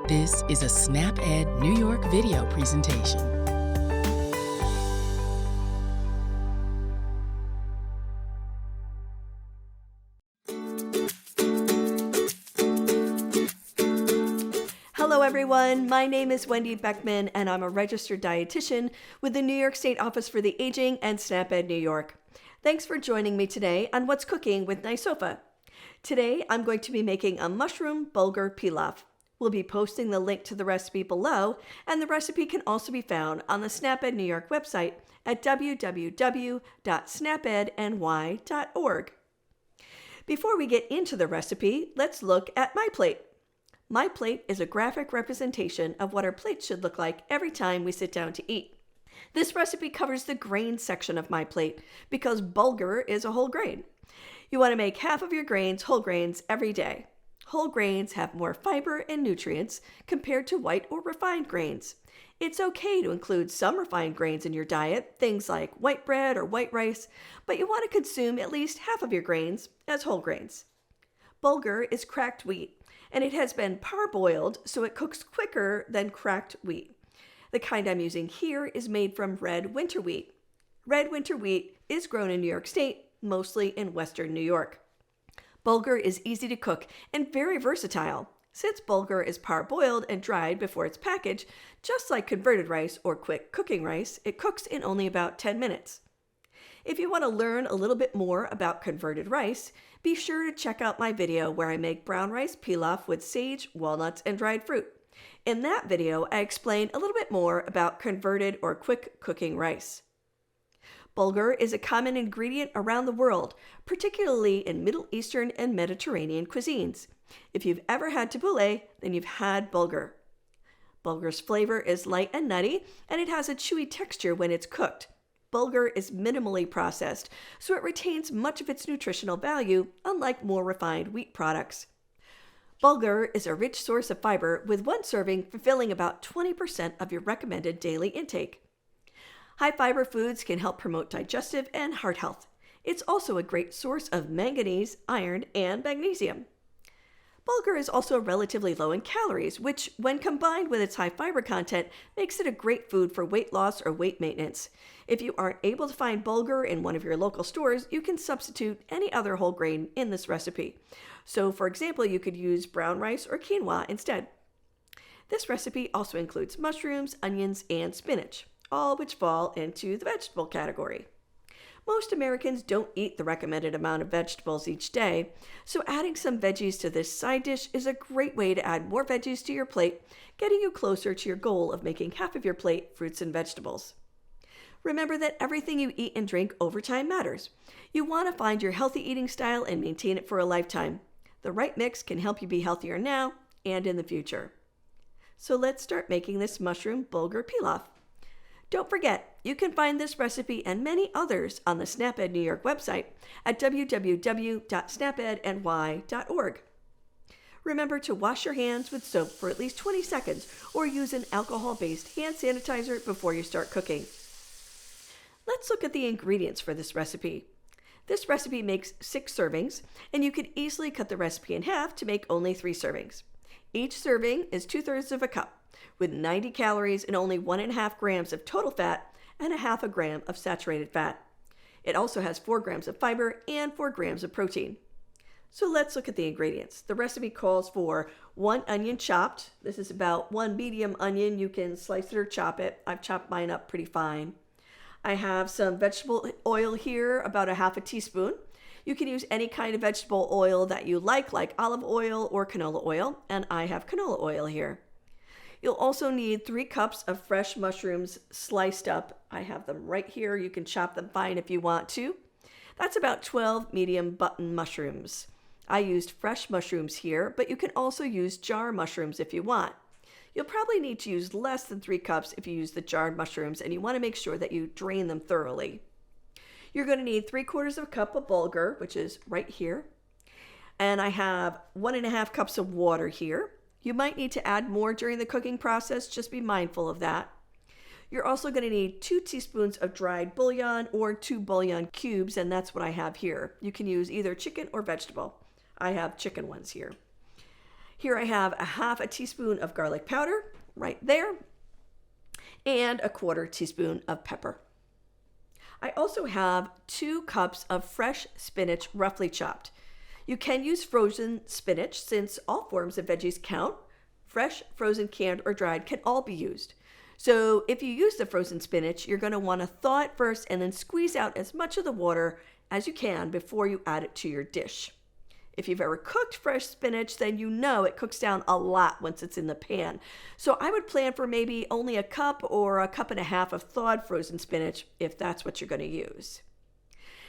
This is a SnapEd New York video presentation. Hello everyone, my name is Wendy Beckman and I'm a registered dietitian with the New York State Office for the Aging and SnapEd New York. Thanks for joining me today on What's Cooking with NYSOFA. Today I'm going to be making a mushroom bulgur pilaf. We'll be posting the link to the recipe below, and the recipe can also be found on the SnapEd New York website at www.snapedny.org. Before we get into the recipe, let's look at my plate. My plate is a graphic representation of what our plate should look like every time we sit down to eat. This recipe covers the grain section of my plate because bulgur is a whole grain. You want to make half of your grains whole grains every day. Whole grains have more fiber and nutrients compared to white or refined grains. It's okay to include some refined grains in your diet, things like white bread or white rice, but you want to consume at least half of your grains as whole grains. Bulgur is cracked wheat, and it has been parboiled so it cooks quicker than cracked wheat. The kind I'm using here is made from red winter wheat. Red winter wheat is grown in New York State, mostly in western New York. Bulgur is easy to cook and very versatile. Since bulgur is parboiled and dried before it's packaged, just like converted rice or quick cooking rice, it cooks in only about 10 minutes. If you want to learn a little bit more about converted rice, be sure to check out my video where I make brown rice pilaf with sage, walnuts, and dried fruit. In that video, I explain a little bit more about converted or quick cooking rice. Bulgur is a common ingredient around the world, particularly in Middle Eastern and Mediterranean cuisines. If you've ever had tabbouleh, then you've had bulgur. Bulgur's flavor is light and nutty, and it has a chewy texture when it's cooked. Bulgur is minimally processed, so it retains much of its nutritional value, unlike more refined wheat products. Bulgur is a rich source of fiber, with one serving fulfilling about 20% of your recommended daily intake. High-fiber foods can help promote digestive and heart health. It's also a great source of manganese, iron, and magnesium. Bulgur is also relatively low in calories, which, when combined with its high fiber content, makes it a great food for weight loss or weight maintenance. If you aren't able to find bulgur in one of your local stores, you can substitute any other whole grain in this recipe. So, for example, you could use brown rice or quinoa instead. This recipe also includes mushrooms, onions, and spinach, all which fall into the vegetable category. Most Americans don't eat the recommended amount of vegetables each day, so adding some veggies to this side dish is a great way to add more veggies to your plate, getting you closer to your goal of making half of your plate fruits and vegetables. Remember that everything you eat and drink over time matters. You want to find your healthy eating style and maintain it for a lifetime. The right mix can help you be healthier now and in the future. So let's start making this mushroom bulgur pilaf. Don't forget, you can find this recipe and many others on the SnapEd New York website at www.snapedny.org. Remember to wash your hands with soap for at least 20 seconds or use an alcohol-based hand sanitizer before you start cooking. Let's look at the ingredients for this recipe. This recipe makes 6 servings, and you could easily cut the recipe in half to make only 3 servings. Each serving is 2/3 of a cup, with 90 calories and only 1.5 grams of total fat and 1/2 gram of saturated fat. It also has 4 grams of fiber and 4 grams of protein. So let's look at the ingredients. The recipe calls for 1 onion chopped. This is about 1 medium onion. You can slice it or chop it. I've chopped mine up pretty fine. I have some vegetable oil here, about 1/2 teaspoon. You can use any kind of vegetable oil that you like olive oil or canola oil, and I have canola oil here. You'll also need 3 cups of fresh mushrooms sliced up. I have them right here. You can chop them fine if you want to. That's about 12 medium button mushrooms. I used fresh mushrooms here, but you can also use jar mushrooms if you want. You'll probably need to use less than 3 cups if you use the jarred mushrooms, and you want to make sure that you drain them thoroughly. You're going to need 3/4 of a cup of bulgur, which is right here. And I have 1.5 cups of water here. You might need to add more during the cooking process, just be mindful of that. You're also going to need 2 teaspoons of dried bouillon or 2 bouillon cubes, and that's what I have here. You can use either chicken or vegetable. I have chicken ones here. Here I have a half a teaspoon of garlic powder right there and a quarter teaspoon of pepper. I also have 2 cups of fresh spinach roughly chopped. You can use frozen spinach since all forms of veggies count. Fresh, frozen, canned, or dried can all be used. So if you use the frozen spinach, you're going to want to thaw it first and then squeeze out as much of the water as you can before you add it to your dish. If you've ever cooked fresh spinach, then you know it cooks down a lot once it's in the pan. So I would plan for maybe only a cup or a cup and a half of thawed frozen spinach if that's what you're going to use.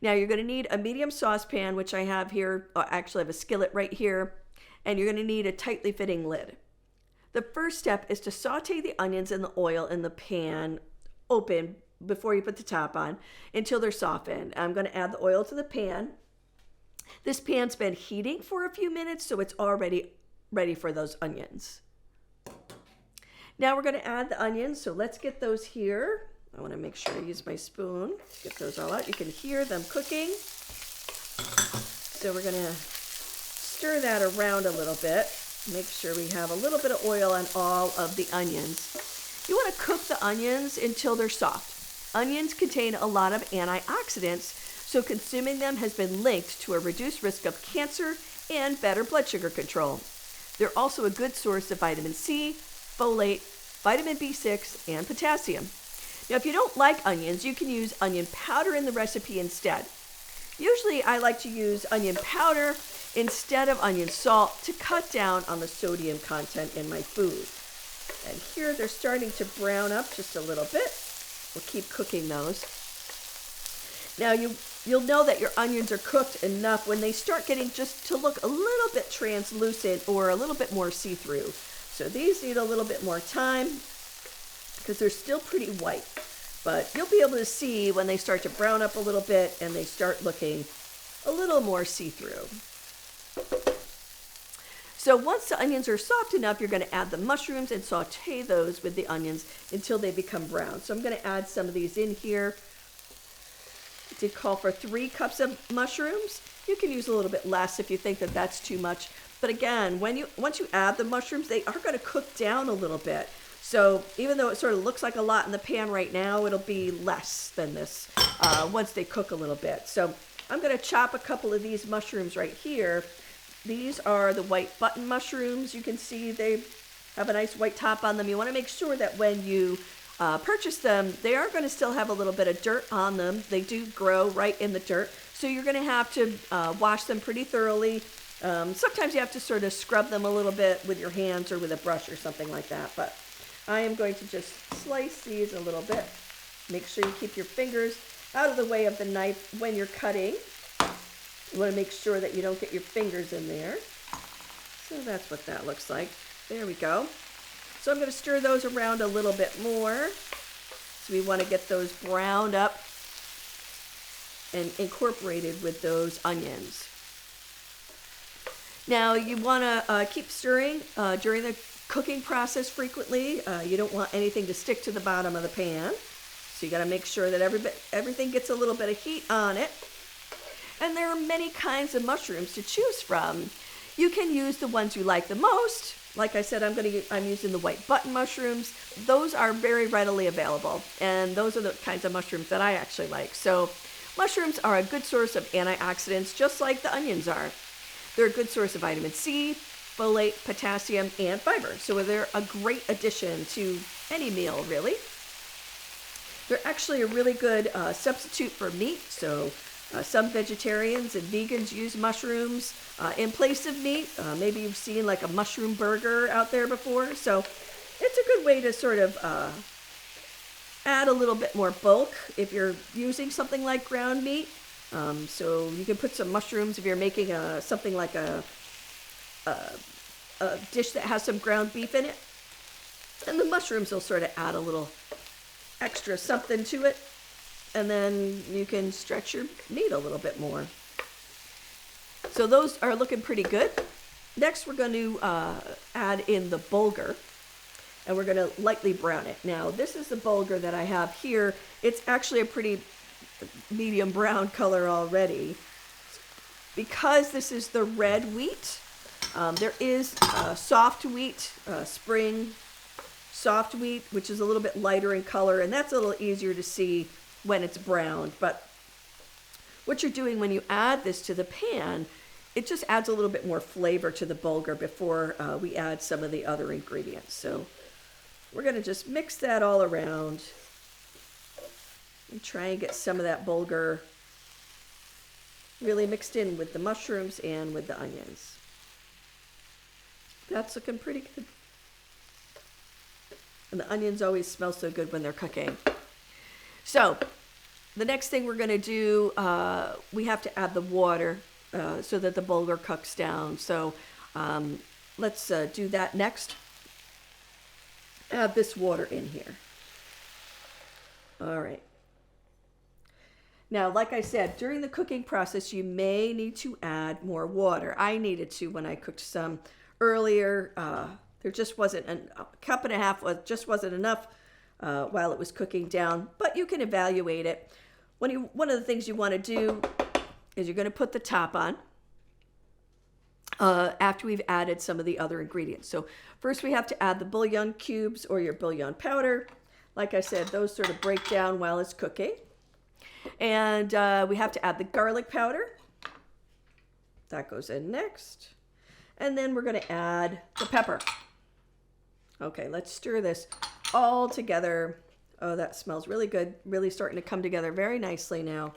Now you're going to need a medium saucepan, which I have here. Actually, I have a skillet right here. And you're going to need a tightly fitting lid. The first step is to saute the onions in the oil in the pan open before you put the top on until they're softened. I'm going to add the oil to the pan. This pan's been heating for a few minutes, so it's already ready for those onions. Now we're going to add the onions, so let's get those here. I want to make sure I use my spoon to get those all out. You can hear them cooking. So we're going to stir that around a little bit. Make sure we have a little bit of oil on all of the onions. You want to cook the onions until they're soft. Onions contain a lot of antioxidants, so consuming them has been linked to a reduced risk of cancer and better blood sugar control. They're also a good source of vitamin C, folate, vitamin B6, and potassium. Now, if you don't like onions, you can use onion powder in the recipe instead. Usually, I like to use onion powder instead of onion salt to cut down on the sodium content in my food. And here they're starting to brown up just a little bit. We'll keep cooking those. Now you'll know that your onions are cooked enough when they start getting just to look a little bit translucent or a little bit more see-through. So these need a little bit more time because they're still pretty white. But you'll be able to see when they start to brown up a little bit and they start looking a little more see-through. So once the onions are soft enough, you're going to add the mushrooms and saute those with the onions until they become brown. So I'm going to add some of these in here. I did call for 3 cups of mushrooms. You can use a little bit less if you think that that's too much. But again, once you add the mushrooms, they are going to cook down a little bit. So even though it sort of looks like a lot in the pan right now, it'll be less than this once they cook a little bit. So I'm going to chop a couple of these mushrooms right here. These are the white button mushrooms. You can see they have a nice white top on them. You want to make sure that when you purchase them, they are going to still have a little bit of dirt on them. They do grow right in the dirt. So you're going to have to wash them pretty thoroughly. Sometimes you have to sort of scrub them a little bit with your hands or with a brush or something like that. But I am going to just slice these a little bit. Make sure you keep your fingers out of the way of the knife when you're cutting. You want to make sure that you don't get your fingers in there. So that's what that looks like. There we go. So I'm going to stir those around a little bit more. So we want to get those browned up and incorporated with those onions. Now you want to keep stirring during the cooking process frequently. You don't want anything to stick to the bottom of the pan. So you got to make sure that everything gets a little bit of heat on it. And there are many kinds of mushrooms to choose from. You can use the ones you like the most. Like I said, I'm using the white button mushrooms. Those are very readily available, and those are the kinds of mushrooms that I actually like. So mushrooms are a good source of antioxidants, just like the onions are. They're a good source of vitamin C, folate, potassium, and fiber. So they're a great addition to any meal, really. They're actually a really good substitute for meat. So some vegetarians and vegans use mushrooms in place of meat. Maybe you've seen like a mushroom burger out there before. So it's a good way to sort of add a little bit more bulk if you're using something like ground meat. So you can put some mushrooms if you're making something like a dish that has some ground beef in it. And the mushrooms will sort of add a little extra something to it. And then you can stretch your meat a little bit more. So those are looking pretty good. Next, we're going to add in the bulgur, and we're going to lightly brown it. Now, this is the bulgur that I have here. It's actually a pretty medium brown color already. Because this is the red wheat, There is soft wheat, spring soft wheat, which is a little bit lighter in color, and that's a little easier to see when it's browned. But what you're doing when you add this to the pan, it just adds a little bit more flavor to the bulgur before we add some of the other ingredients. So we're going to just mix that all around and try and get some of that bulgur really mixed in with the mushrooms and with the onions. That's looking pretty good. And the onions always smell so good when they're cooking. So the next thing we're going to do, we have to add the water so that the bulgur cooks down. So let's do that next. Add this water in here. All right. Now, like I said, during the cooking process, you may need to add more water. I needed to when I cooked some earlier. There just wasn't a cup and a half, just wasn't enough while it was cooking down, but you can evaluate it. One of the things you want to do is you're going to put the top on after we've added some of the other ingredients. So first we have to add the bouillon cubes or your bouillon powder. Like I said, those sort of break down while it's cooking. And we have to add the garlic powder. That goes in next. And then we're going to add the pepper. Okay, let's stir this all together. Oh, that smells really good. Really starting to come together very nicely now.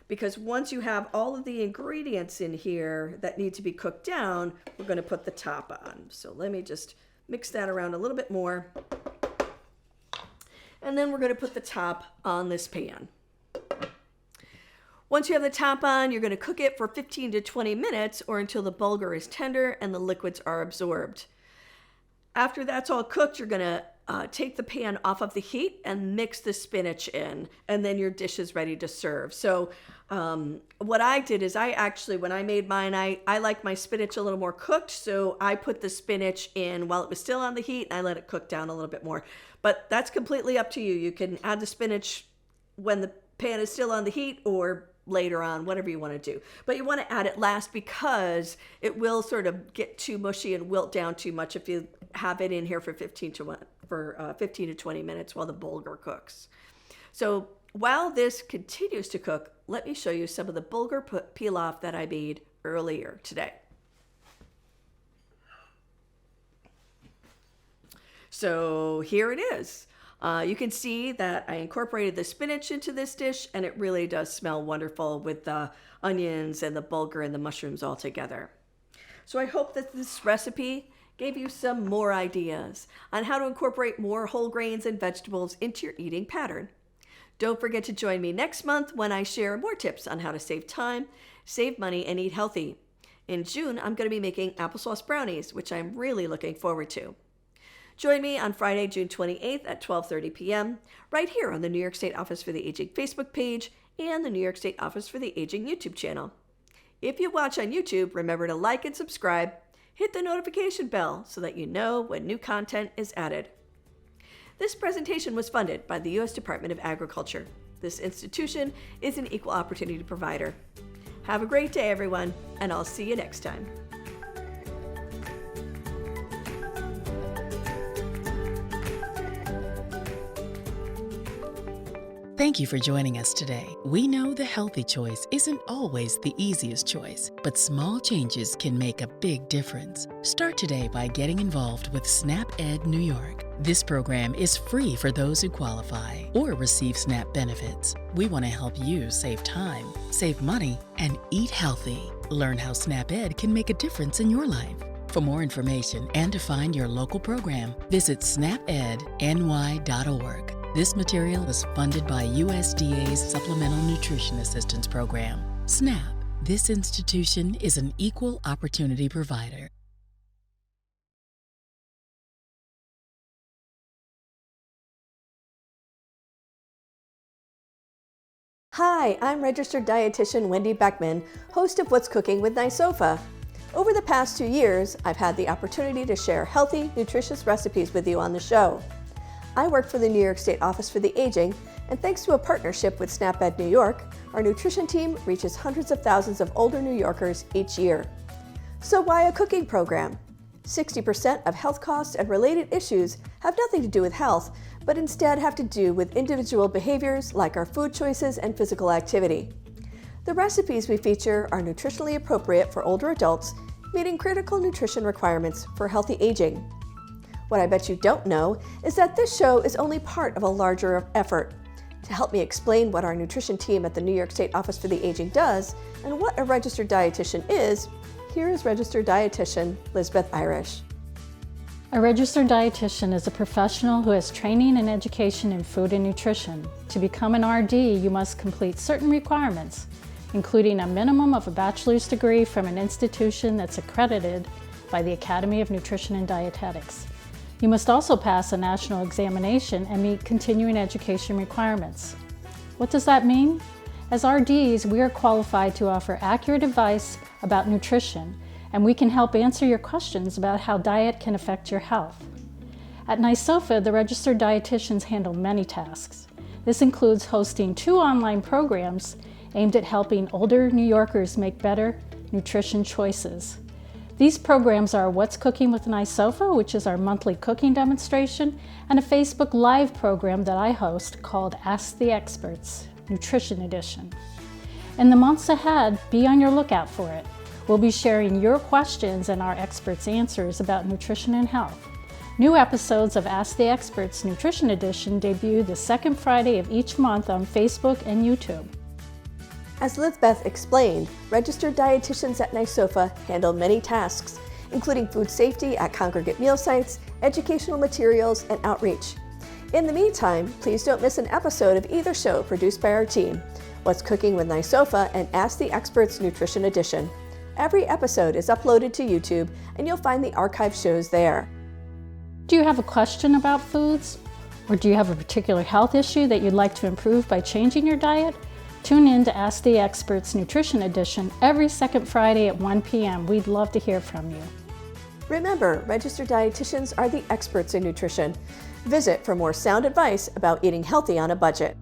Because once you have all of the ingredients in here that need to be cooked down, we're going to put the top on. So let me just mix that around a little bit more. And then we're going to put the top on this pan. Once you have the top on, you're going to cook it for 15 to 20 minutes or until the bulgur is tender and the liquids are absorbed. After that's all cooked, you're going to take the pan off of the heat and mix the spinach in, and then your dish is ready to serve. So what I did is when I made mine, I like my spinach a little more cooked, so I put the spinach in while it was still on the heat, and I let it cook down a little bit more. But that's completely up to you. You can add the spinach when the pan is still on the heat or later on, whatever you want to do. But you want to add it last because it will sort of get too mushy and wilt down too much if you have it in here for 15 to 20 minutes while the bulgur cooks. So while this continues to cook, let me show you some of the bulgur pilaf that I made earlier today. So here it is. You can see that I incorporated the spinach into this dish, and it really does smell wonderful with the onions and the bulgur and the mushrooms all together. So I hope that this recipe gave you some more ideas on how to incorporate more whole grains and vegetables into your eating pattern. Don't forget to join me next month when I share more tips on how to save time, save money, and eat healthy. In June, I'm going to be making applesauce brownies, which I'm really looking forward to. Join me on Friday, June 28th at 12:30 p.m. right here on the New York State Office for the Aging Facebook page and the New York State Office for the Aging YouTube channel. If you watch on YouTube, remember to like and subscribe. Hit the notification bell so that you know when new content is added. This presentation was funded by the U.S. Department of Agriculture. This institution is an equal opportunity provider. Have a great day, everyone, and I'll see you next time. Thank you for joining us today. We know the healthy choice isn't always the easiest choice, but small changes can make a big difference. Start today by getting involved with SNAP Ed New York. This program is free for those who qualify or receive SNAP benefits. We want to help you save time, save money, and eat healthy. Learn how SNAP Ed can make a difference in your life. For more information and to find your local program, visit snapedny.org. This material is funded by USDA's Supplemental Nutrition Assistance Program. SNAP. This institution is an equal opportunity provider. Hi, I'm Registered Dietitian Wendy Beckman, host of What's Cooking with NYSOFA. Over the past 2 years, I've had the opportunity to share healthy, nutritious recipes with you on the show. I work for the New York State Office for the Aging, and thanks to a partnership with SNAP Ed New York, our nutrition team reaches hundreds of thousands of older New Yorkers each year. So why a cooking program? 60% of health costs and related issues have nothing to do with health, but instead have to do with individual behaviors like our food choices and physical activity. The recipes we feature are nutritionally appropriate for older adults, meeting critical nutrition requirements for healthy aging. What I bet you don't know is that this show is only part of a larger effort. To help me explain what our nutrition team at the New York State Office for the Aging does and what a registered dietitian is, here is registered dietitian Lisbeth Irish. A registered dietitian is a professional who has training and education in food and nutrition. To become an RD, you must complete certain requirements, including a minimum of a bachelor's degree from an institution that's accredited by the Academy of Nutrition and Dietetics. You must also pass a national examination and meet continuing education requirements. What does that mean? As RDs, we are qualified to offer accurate advice about nutrition, and we can help answer your questions about how diet can affect your health. At NYSOFA, the registered dietitians handle many tasks. This includes hosting 2 online programs aimed at helping older New Yorkers make better nutrition choices. These programs are What's Cooking with NYSOFA, which is our monthly cooking demonstration, and a Facebook Live program that I host called Ask the Experts, Nutrition Edition. In the months ahead, be on your lookout for it. We'll be sharing your questions and our experts' answers about nutrition and health. New episodes of Ask the Experts Nutrition Edition debut the second Friday of each month on Facebook and YouTube. As Lisbeth explained, registered dietitians at NYSOFA handle many tasks, including food safety at congregate meal sites, educational materials, and outreach. In the meantime, please don't miss an episode of either show produced by our team, What's Cooking with NYSOFA and Ask the Experts Nutrition Edition. Every episode is uploaded to YouTube, and you'll find the archive shows there. Do you have a question about foods? Or do you have a particular health issue that you'd like to improve by changing your diet? Tune in to Ask the Experts Nutrition Edition every second Friday at 1 p.m. We'd love to hear from you. Remember, registered dietitians are the experts in nutrition. Visit for more sound advice about eating healthy on a budget.